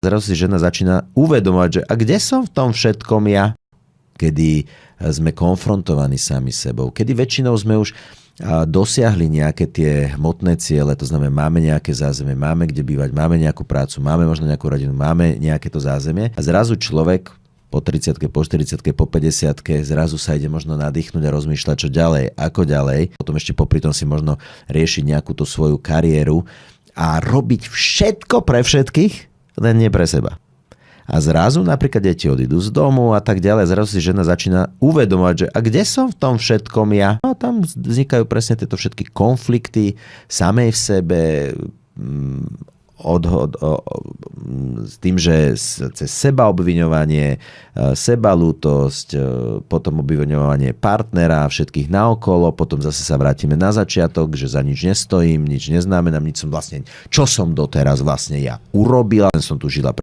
zrazu si žena začína uvedomovať, že a kde som v tom všetkom ja? Kedy sme konfrontovaní sami sebou, kedy väčšinou sme už dosiahli nejaké tie hmotné ciele, to znamená, máme nejaké zázemie, máme kde bývať, máme nejakú prácu, máme možno nejakú rodinu, máme nejaké to zázemie a zrazu človek po 30-ke, po 40-ke, po 50-ke zrazu sa ide možno nadýchnúť a rozmýšľať, čo ďalej, ako ďalej. Potom ešte popri tom si možno riešiť nejakú tú svoju kariéru a robiť všetko pre všetkých, len nie pre seba. A zrazu napríklad deti odídu z domu a tak ďalej. Zrazu si žena začína uvedomovať, že a kde som v tom všetkom ja? No tam vznikajú presne tieto všetky konflikty samej v sebe, s tým, že cez sebaobviňovanie, sebalútosť, potom obviňovanie partnera, všetkých naokolo, potom zase sa vrátime na začiatok, že za nič nestojím, nič neznamenám, nič som vlastne, čo som doteraz vlastne ja urobila, len som tu žila